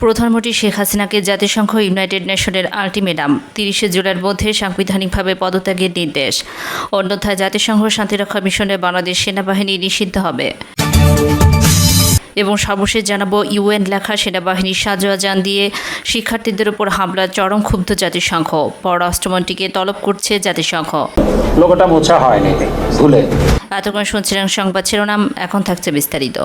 প্রধানমন্ত্রী শেখ হাসিনাকে জাতিসংঘ ইউনাইটেড নেশনের আলটিমেটাম 30 জুলাইয়ের মধ্যে সাংবিধানিকভাবে পদত্যাগের নির্দেশ। অন্যথায় জাতিসংঘ শান্তিরক্ষা মিশনে বাংলাদেশ সেনাবাহিনী নিষিদ্ধ হবে। এবং সর্বশেষ জানাবো, ইউএন লেখা সেনাবাহিনীর সাজোয়া যান দিয়ে শিক্ষার্থীদের উপর হামলা, চরম ক্ষুব্ধ জাতিসংঘ। পররাষ্ট্রমন্ত্রীকে তলব করছে জাতিসংঘ। লোকটা মোছা হয়নি ভুলে। এতক্ষণ শুনছিলেন সংবাদ শিরোনাম, এখন থাকছে বিস্তারিত।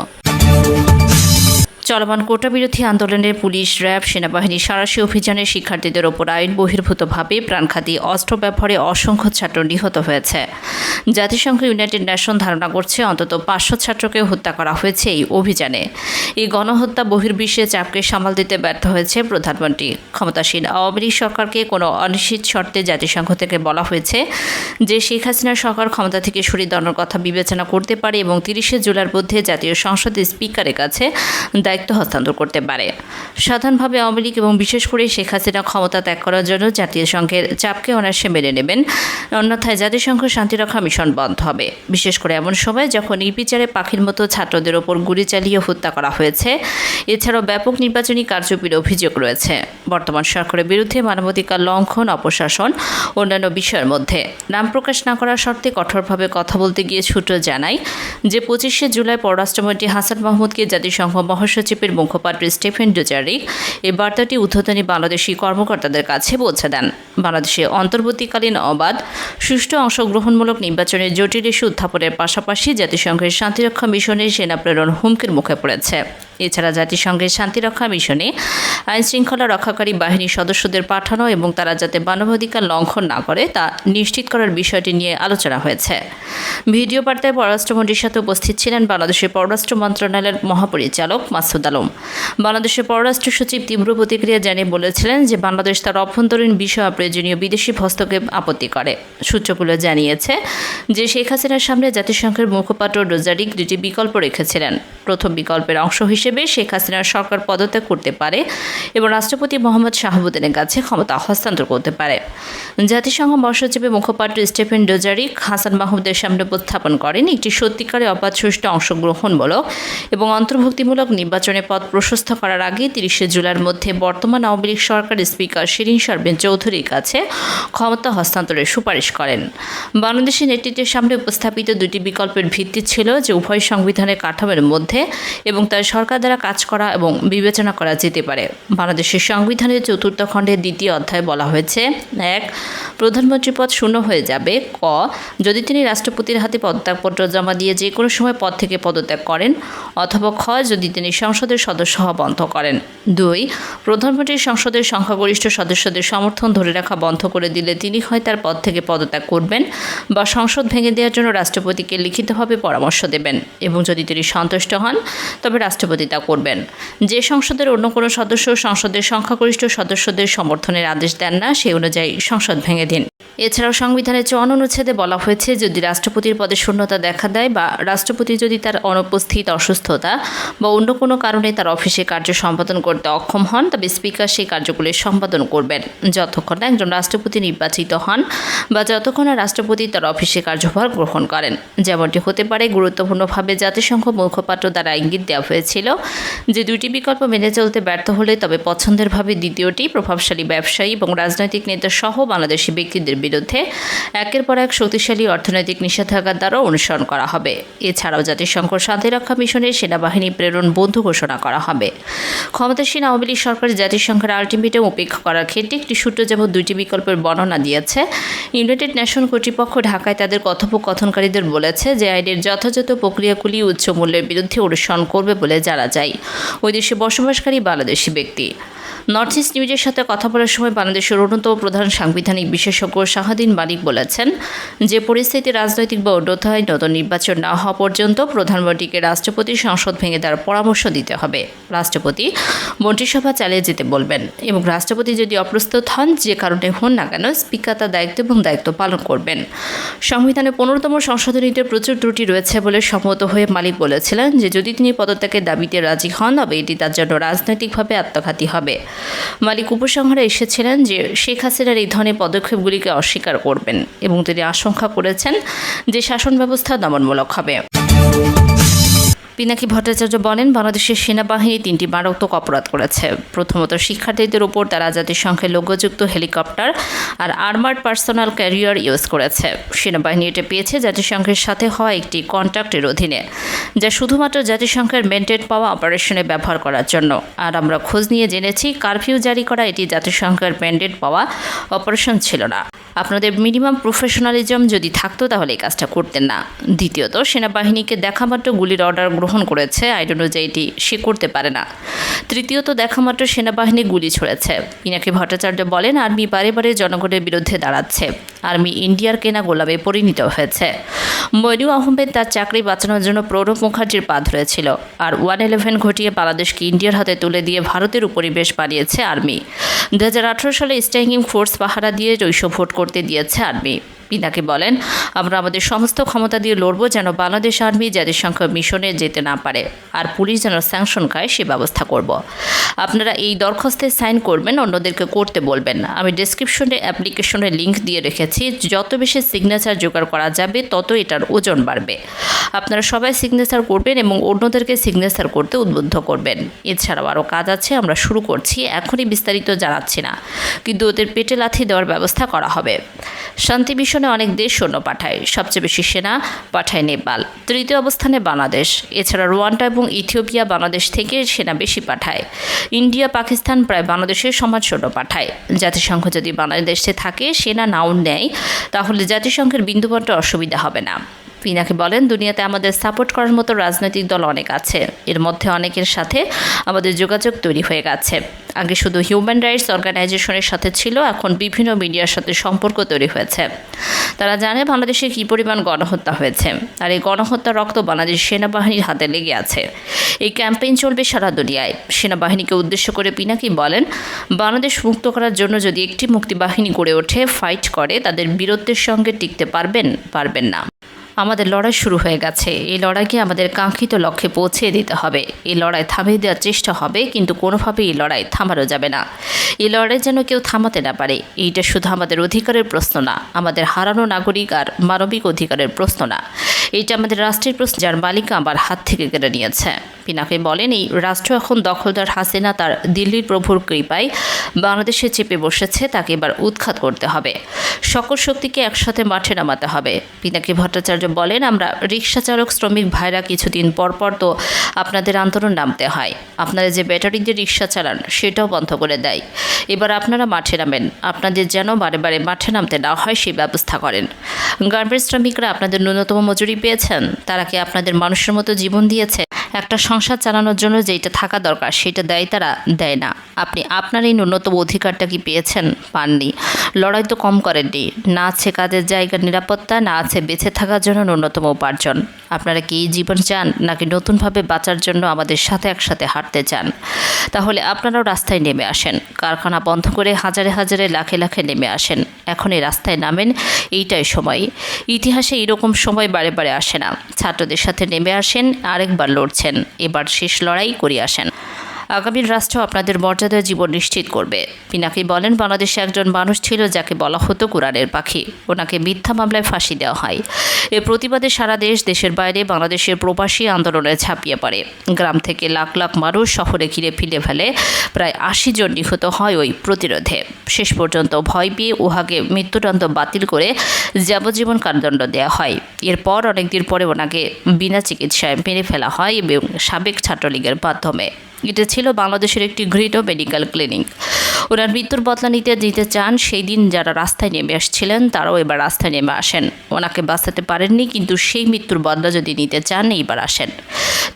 চলমান কোটা বিরোধী আন্দোলনের পুলিশ, র্যাব, সেনাবাহিনীর সাঁড়াশি অভিযানে শিক্ষার্থীদের ওপর আইন বহির্ভূতভাবে প্রাণঘাতী অস্ত্র ব্যবহারে অসংখ্য ছাত্র নিহত হয়েছে। জাতিসংঘ ইউনাইটেড নেশন ধারণা করছে অন্তত 500 ছাত্রকে হত্যা করা হয়েছে এই অভিযানে। এই গণহত্যা বহির্বিশ্বে চাপকে সামাল দিতে ব্যর্থ হয়েছে প্রধানমন্ত্রী। ক্ষমতাসীন আওয়ামী লীগ সরকারকে কোনো অনিশ্চিত শর্তে জাতিসংঘ থেকে বলা হয়েছে যে শেখ হাসিনার সরকার ক্ষমতা থেকে সরিয়ে দেওয়ার কথা বিবেচনা করতে পারে এবং 30 জুলাইয়ের মধ্যে জাতীয় সংসদের স্পিকারের কাছে দায়িত্ব হস্তান্তর করতে পারে। সাধারণভাবে আওয়ামী লীগ এবং বিশেষ করে শেখ হাসিনা ক্ষমতা ত্যাগ করার জন্য জাতীয় সংঘের চাপকে অনায়াসে মেনে নেবেন, অন্যথায় জাতিসংঘ শান্তিরক্ষা মিশন বন্ধ হবে। বিশেষ করে এমন সময় যখন নির্বিচারে পাখির মতো ছাত্রদের ওপর গুলি চালিয়ে হত্যা করা হয়েছে। এছাড়াও ব্যাপক নির্বাচনী কারচুপির অভিযোগ রয়েছে। বর্তমান সরকারের বিরুদ্ধে মানবাধিকার লঙ্ঘন, অপশাসন, অন্যান্য বিষয়ের মধ্যে নাম প্রকাশ না করার শর্তে কঠোরভাবে কথা বলতে গিয়ে সূত্র জানায় যে 25 জুলাই পররাষ্ট্রমন্ত্রী হাসান মাহমুদকে জাতিসংঘ মহাসচিবের মুখপাত্র স্টেফেন ডুজারিক এই বার্তাটি উদ্ধৃতনি বাংলাদেশি কর্মকর্তাদের কাছে পৌঁছে দেন। বাংলাদেশে অন্তর্বর্তীকালীন অবাধ, সুষ্ঠু, অংশগ্রহণমূলক নির্বাচনের জটিল ইস্যু উত্থাপনের পাশাপাশি জাতিসংঘের শান্তিরক্ষা মিশনে সেনা প্রেরণ হুমকির মুখে পড়েছে। এছাড়া জাতিসংঘের শান্তিরক্ষা মিশনে আইন শৃঙ্খলা রক্ষাকারী বাহিনীর সদস্যদের পাঠানো এবং তারা যাতে মানবাধিকার লঙ্ঘন না করে তা নিশ্চিত করার বিষয়টি নিয়ে আলোচনা হয়েছে। ভিডিও বার্তায় পররাষ্ট্রমন্ত্রীর সাথে উপস্থিত ছিলেন বাংলাদেশের পররাষ্ট্র মন্ত্রণালয়ের মহাপরিচালক মাসুদ আলম। বাংলাদেশের পররাষ্ট্র সচিব তীব্র প্রতিক্রিয়া জানিয়ে বলেছিলেন যে বাংলাদেশ তার অভ্যন্তরীণ বিষয় প্রয়োজনীয় বিদেশি হস্তক্ষেপ আপত্তি করে। সূত্রগুলো জানিয়েছে যে শেখ হাসিনার সামনে জাতিসংঘের মুখপাত্র ডোজারিক দুটি বিকল্প রেখেছিলেন। প্রথম বিকল্পের অংশ হিসেবে শেখ হাসিনার সরকার পদত্যাগ করতে পারে এবং রাষ্ট্রপতি মোহাম্মদ শাহাবুদ্দিনের কাছে ক্ষমতা হস্তান্তর করতে পারে। জাতিসংঘ মহাসচিবের মুখপাত্র স্টেফেন ডোজারিক হাসান মাহমুদের সামনে উপস্থাপন করেন একটি সত্যিকারে অবাধ, সুষ্ঠু, অংশগ্রহণমূলক এবং অন্তর্ভুক্তিমূলক নির্বাচনের পথ প্রশস্ত করার আগে 30 জুলাইয়ের মধ্যে বর্তমান আওয়ামী লীগ সরকারের স্পিকার শিরিন শারমিন চৌধুরীর কাছে ক্ষমতা হস্তান্তরের সুপারিশ করেন। বাংলাদেশের নেতৃত্বের সামনে উপস্থাপিত দুটি বিকল্পের ভিত্তি ছিল যে উভয় সংবিধানের কাঠামোর মধ্যে এবং তার সরকার দ্বারা কাজ করা এবং বিবেচনা করা যেতে পারে। বাংলাদেশের সংবিধানের 4th খণ্ডের 2য় অধ্যায়ে বলা হয়েছে, 1. প্রধানমন্ত্রী পদ শূন্য হয়ে যাবে ক যদি তিনি রাষ্ট্রপতির হাতে পদত্যাগপত্র জমা দিয়ে যে কোনো সময় পদ থেকে পদত্যাগ করেন, অথবা খ যদি তিনি সংসদের সদস্য হওয়া বন্ধ করেন। 2. প্রধানমন্ত্রী সংসদের সংখ্যাগরিষ্ঠ সদস্যদের সমর্থন ধরে রাখা বন্ধ করে দিলে তিনি হয় তার পদ থেকে পদত্যাগ করবেন বা সংসদ ভেঙে দেওয়ার জন্য রাষ্ট্রপতিকে লিখিতভাবে পরামর্শ দেবেন এবং যদি তিনি সন্তুষ্ট হন তবে রাষ্ট্রপতি তা করবেন। যে সংসদের অন্য কোনো সদস্য সংসদের সংখ্যাগরিষ্ঠ সদস্যদের সমর্থনের আদেশ দেন না, সেই অনুযায়ী সংসদ ভেঙে দিন। এছাড়াও সংবিধানের 54 অনুচ্ছেদে বলা হয়েছে, যদি রাষ্ট্রপতির পদে শূন্যতা দেখা দেয় বা রাষ্ট্রপতি যদি তার অনুপস্থিত, অসুস্থতা বা অন্য কোনো কারণে তার অফিসে কার্য সম্পাদন করতে অক্ষম হন, তবে স্পিকার সেই কার্যগুলি সম্পাদন করবেন যতক্ষণ না একজন রাষ্ট্রপতি নির্বাচিত হন বা যতক্ষণ না রাষ্ট্রপতি তার অফিসে কার্যভার গ্রহণ করেন। যেমনটি হতে পারে গুরুত্বপূর্ণভাবে জাতিসংঘ মুখপাত্র দ্বারা ইঙ্গিত দেওয়া হয়েছিল যে দুটি বিকল্প মেনে চলতে ব্যর্থ হলে তবে পছন্দেরভাবে দ্বিতীয়টি প্রভাবশালী ব্যবসায়ী এবং রাজনৈতিক নেতা সহ বাংলাদেশি ব্যক্তিদের বিরুদ্ধে একের পর এক শক্তিশালী অর্থনৈতিক নিষেধাজ্ঞার দ্বারা অনুসরণ করা হবে। এছাড়াও জাতিসংঘ শান্তিরক্ষা মিশনের সেনাবাহিনী প্রেরণ বন্ধ ঘোষণা করা হবে। ক্ষমতাসীন আওয়ামী লীগ সরকার জাতিসংঘের আলটিমেটাম উপেক্ষা করার ক্ষেত্রে একটি সূত্র যেমন দুইটি বিকল্পের বর্ণনা দিয়েছে। ইউনাইটেড নেশন কর্তৃপক্ষ ঢাকায় তাদের কথোপকথনকারীদের বলেছে যে আইনের যথাযথ প্রক্রিয়াগুলি উচ্চ মূল্যের বিরুদ্ধে অনুসরণ করবে বলে জানা যায় ওই দেশে বসবাসকারী বাংলাদেশি ব্যক্তি। নর্থ ইস্ট নিউজের সাথে কথা বলার সময় বাংলাদেশের অন্যতম প্রধান সাংবিধানিক বিশেষজ্ঞ শাহাদিন মালিক বলেছেন যে পরিস্থিতি রাজনৈতিক বা অন্যথায় নতুন নির্বাচন না হওয়া পর্যন্ত প্রধানমন্ত্রীকে রাষ্ট্রপতি সংসদ ভেঙে দেওয়ার পরামর্শ দিতে হবে। রাষ্ট্রপতি মন্ত্রিসভা চালিয়ে যেতে বলবেন এবং রাষ্ট্রপতি যদি অপ্রস্তুত হন, যে কারণে হন না কেন, স্পিকার তার দায়িত্ব পালন করবেন। সংবিধানের 15তম সংশোধনীতে প্রচুর ত্রুটি রয়েছে বলে সম্মত হয়ে মালিক বলেছিলেন যে যদি তিনি পদত্যাগের দাবিতে রাজি হন তবে এটি তার জন্য রাজনৈতিকভাবে আত্মঘাতী হবে। মালিক উপসংহারে এসেছিলেন যে শেখ হাসিনার এই ধরনের পদক্ষেপগুলিকে অস্বীকার করবেন এবং তিনি আশঙ্কা করেছেন যে শাসন ব্যবস্থা দমনমূলক হবে। পিনাকি ভট্টাচার্য বলেন, বাংলাদেশের সেনাবাহিনী 3টি মারাত্মক অপরাধ করেছে। প্রথমত, শিক্ষার্থীদের উপর তারা জাতিসংঘের লোগোযুক্ত হেলিকপ্টার আর আর্মার্ড পার্সোনাল ক্যারিয়ার ইউজ করেছে। সেনাবাহিনী এটা পেয়েছে জাতিসংঘের সাথে হওয়া একটি কন্ট্রাক্টের অধীনে, যা শুধুমাত্র জাতিসংঘের ম্যান্ডেট পাওয়া অপারেশনে ব্যবহার করার জন্য। আর আমরা খোঁজ নিয়ে জেনেছি, কারফিউ জারি করা এটি জাতিসংঘের ম্যান্ডেট পাওয়া অপারেশন ছিল না। আপনাদের মিনিমাম প্রফেশনালিজম যদি থাকতো তাহলে এই কাজটা করতেন না। দ্বিতীয়ত, সেনাবাহিনীকে দেখামাত্র গুলির অর্ডার গ্রহণ করেছে, আইন অনুযায়ী এটি সে করতে পারে না। তৃতীয়ত, দেখামাত্র সেনাবাহিনী গুলি ছড়েছে। পিনাকি ভট্টাচার্য বলেন, আর্মি বারে বারে জনগণের বিরুদ্ধে দাঁড়াচ্ছে। আর্মি ইন্ডিয়ার কেনা গোলামে পরিণত হয়েছে। মইনু আহমেদ তার চাকরি বাঁচানোর জন্য প্রণব মুখার্জির পা ধরেছিল, আর 111 ঘটিয়ে বাংলাদেশকে ইন্ডিয়ার হাতে তুলে দিয়ে ভারতের উপরিবেশ বানিয়েছে আর্মি। 2018 সালে স্ট্রাইকিং ফোর্স পাহারা দিয়ে রৈশ ভোট করতে দিয়েছে আর্মি। পিনাকি বলেন, আমরা আমাদের সমস্ত ক্ষমতা দিয়ে লড়ব যেন বাংলাদেশ আর্মি জাতিসংঘ মিশনে যেতে না পারে, আর পুলিশ যেন স্যাংশন খায় সে ব্যবস্থা করব। আপনারা এই দরখাস্তে সাইন করবেন, অন্যদেরকে করতে বলবেন। আমি ডেসক্রিপশনে অ্যাপ্লিকেশনের লিঙ্ক দিয়ে রেখেছি। যত বেশি সিগনেচার জোগাড় করা যাবে তত এটার ওজন বাড়বে। আপনারা সবাই সিগনেচার করবেন এবং অন্যদেরকে সিগনেচার করতে উদ্বুদ্ধ করবেন। এছাড়াও আরও কাজ আছে, আমরা শুরু করছি। এখনই বিস্তারিত জানাচ্ছি না, কিন্তু ওদের পেটে লাথি দেওয়ার ব্যবস্থা করা হবে। শান্তি মিশনে অনেক দেশ সৈন্য পাঠায়, সবচেয়ে বেশি সেনা পাঠায় নেপাল, তৃতীয় অবস্থানে বাংলাদেশ। এছাড়া রুয়ান্ডা এবং ইথিওপিয়া বাংলাদেশ থেকে সেনা বেশি পাঠায়। ইন্ডিয়া, পাকিস্তান প্রায় বাংলাদেশের সমান সৈন্য পাঠায়। জাতিসংঘ যদি বাংলাদেশে থাকে সেনা নাও নেয়, তাহলে জাতিসংঘের বিন্দুমাত্র অসুবিধা হবে না। পিনাকি বলেন, দুনিয়াতে আমাদের সাপোর্ট করার মতো রাজনৈতিক দল অনেক আছে। এর মধ্যে অনেকের সাথে আমাদের যোগাযোগ তৈরি হয়ে গেছে। আগে শুধু হিউম্যান রাইটস অর্গানাইজেশনের সাথে ছিল, এখন বিভিন্ন মিডিয়ার সাথে সম্পর্ক তৈরি হয়েছে। তারা জানে বাংলাদেশে কী পরিমাণ গণহত্যা হয়েছে, আর এই গণহত্যার রক্ত বাংলাদেশ সেনাবাহিনীর হাতে লেগে আছে। এই ক্যাম্পেইন চলবে সারা দুনিয়ায়। সেনাবাহিনীকে উদ্দেশ্য করে পিনাকি বলেন, বাংলাদেশ মুক্ত করার জন্য যদি একটি মুক্তিবাহিনী গড়ে ওঠে, ফাইট করে, তাদের বীরত্বের সঙ্গে টিকতে পারবেন না। আমাদের লড়াই শুরু হয়ে গেছে। এই লড়াইকে আমাদের কাঙ্ক্ষিত লক্ষ্যে পৌঁছে দিতে হবে। এই লড়াই থামিয়ে দেওয়ার চেষ্টা হবে, কিন্তু কোনোভাবেই এই লড়াই থামানো যাবে না। এই লড়াই যেন কেউ থামাতে না পারে। এইটা শুধু আমাদের অধিকারের প্রশ্ন না, আমাদের হারানো নাগরিক আর মানবিক অধিকারের প্রশ্ন না। এইটা আমাদের রাষ্ট্রের প্রশ্ন, যার মালিক আমার হাত থেকে কেড়ে নিয়েছে। পিনাকি বলেন, এই রাষ্ট্র এখন দখলদার হাসিনা তার দিল্লির প্রভুর কৃপায় বাংলাদেশে চেপে বসেছে, তাকে এবার উৎখাত করতে হবে। সকল শক্তিকে একসাথে মাঠে নামাতে হবে। পিনাকি ভট্টাচার্য বলেন, আমরা রিক্সা চালক শ্রমিক ভাইরা কিছুদিন পর তো আপনাদের আন্দোলন নামতে হয়। আপনারা যে ব্যাটারি দিয়ে রিক্সা চালান সেটাও বন্ধ করে দেয়। এবার আপনারা মাঠে নামেন। আপনাদের যেন বারে বারে মাঠে নামতে না হয় সেই ব্যবস্থা করেন। গার্মেন্টস শ্রমিকরা আপনাদের ন্যূনতম মজুরি পেয়েছেন? তারা কি আপনাদের মানুষের মতো জীবন দিয়েছে? একটা সংসার চালানোর জন্য যেটা থাকা দরকার সেটা তারা দেয় না। আপনি আপনার এই ন্যূনতম অধিকারটা কি পেয়েছেন? পাননি। লড়াই তো কম করেননি। না আছে কাজের জায়গার নিরাপত্তা, না আছে বেঁচে থাকার জন্য ন্যূনতম উপার্জন। আপনারা কি এই জীবন চান, নাকি নতুনভাবে বাঁচার জন্য আমাদের সাথে একসাথে হাঁটতে চান? তাহলে আপনারাও রাস্তায় নেমে আসেন। কারখানা বন্ধ করে হাজারে হাজারে লাখে লাখে নেমে আসেন। এখন এই রাস্তায় নামেন, এইটাই সময়। ইতিহাসে এরকম সময় বারে বারে আসে না। ছাত্রদের সাথে নেমে আসেন, আরেকবার লড়ছেন। এবার শেষ লড়াই করে আসেন। আগামীর রাষ্ট্র আপনাদের মর্যাদার জীবন নিশ্চিত করবে। পিনাকি বলেন, বাংলাদেশে একজন মানুষ ছিল যাকে বলা হতো কোরআনের পাখি। ওনাকে মিথ্যা মামলায় ফাঁসি দেওয়া হয়। এর প্রতিবাদে সারা দেশের বাইরে বাংলাদেশের প্রবাসী আন্দোলনে ঝাঁপিয়ে পড়ে। গ্রাম থেকে লাখ লাখ মানুষ শহরে ঘিরে ফিরে ফেলে। প্রায় 80 জন নিহত হয় ওই প্রতিরোধে। শেষ পর্যন্ত ভয় পেয়ে উহাকে মৃত্যুদণ্ড বাতিল করে যাবজ্জীবন কারাদণ্ড দেওয়া হয়। এরপর অনেকদিন পরে ওনাকে বিনা চিকিৎসায় মেরে ফেলা হয় এবং সাবেক ছাত্রলীগের মাধ্যমে। এটা ছিল বাংলাদেশের একটি ঘৃত মেডিকেল ক্লিনিক। ওনার মৃত্যুর বদলা নিতে চান। সেই দিন যারা রাস্তায় নেমে আসছিলেন তারাও এবার রাস্তায় নেমে আসেন। ওনাকে বাঁচাতে পারেননি, কিন্তু সেই মৃত্যুর বদলা যদি নিতে চান এইবার আসেন।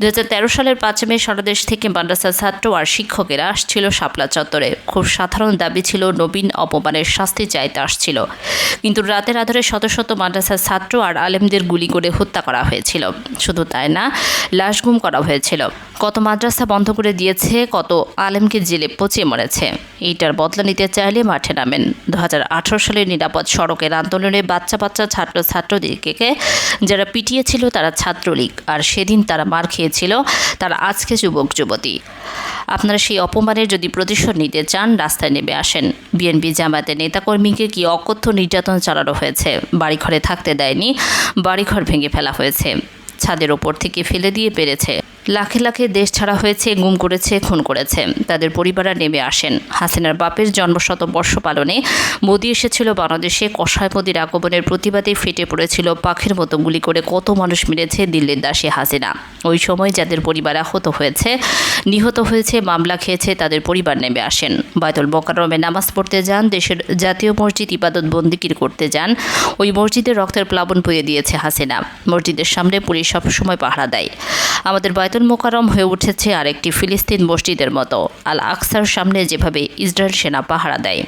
2013 সালের 5 মে সারা দেশ থেকে মাদ্রাসার ছাত্র আর শিক্ষকেরা আসছিল শাপলা চত্বরে। খুব সাধারণ দাবি ছিল, নবীন অপমানের শাস্তি চাইতে আসছিল। কিন্তু রাতের আধারে শত শত মাদ্রাসার ছাত্র আর আলেমদের গুলি করে হত্যা করা হয়েছিল। শুধু তাই না, লাশ গুম করা হয়েছিল। কত মাদ্রাসা বন্ধ করে দিয়েছে, কত আলেমকে জেলে পচিয়ে মরেছে। এইটার বদলা নিতে চাইলে মাঠে নামেন। 2018 সালের নিরাপদ সড়কের আন্দোলনে বাচ্চা ছাত্রদেরকে যারা পিটিয়েছিল তারা ছাত্রলীগ, আর সেদিন তারা মার খেয়েছিল তারা আজকে যুবক যুবতী। আপনারা সেই অপমানের যদি প্রতিশোধ নিতে চান, রাস্তায় নেমে আসেন। বিএনপি জামায়াতের নেতাকর্মীকে কি অকথ্য নির্যাতন চালানো হয়েছে। বাড়িঘরে থাকতে দেয়নি, বাড়িঘর ভেঙে ফেলা হয়েছে। ছাদের ওপর থেকে ফেলে দিয়ে পেরেছে। লাখে লাখে দেশ ছাড়া হয়েছে, গুম করেছে, খুন করেছে। তাদের পরিবাররা নেমে আসেন। হাসিনার বাপের জন্মশতবর্ষ পালনে মোদি এসেছিল বাংলাদেশে। কসাই মোদির আগমনের প্রতিবাদে ফেটে পড়েছিল পাখির মতো গুলি করে কত মানুষ মেরেছে দিল্লির দাসী হাসিনা। ওই সময় যাদের পরিবার আহত হয়েছে, নিহত হয়েছে, মামলা খেয়েছে, তাদের পরিবার নেমে আসেন। বায়তুল মোকাররমে নামাজ পড়তে যান, দেশের জাতীয় মসজিদ ইবাদত বন্দিগির করতে যান। ওই মসজিদে রক্তের প্লাবন বয়ে দিয়েছে হাসিনা। মসজিদের সামনে পুলিশ সবসময় পাহারা দেয়। আমাদের বায়তুল মোকাররম হয়ে উঠেছে আরেকটি ফিলিস্তিন মসজিদের মতো। আল আকসার সামনে যেভাবে ইসরায়েল সেনা পাহারা দেয়।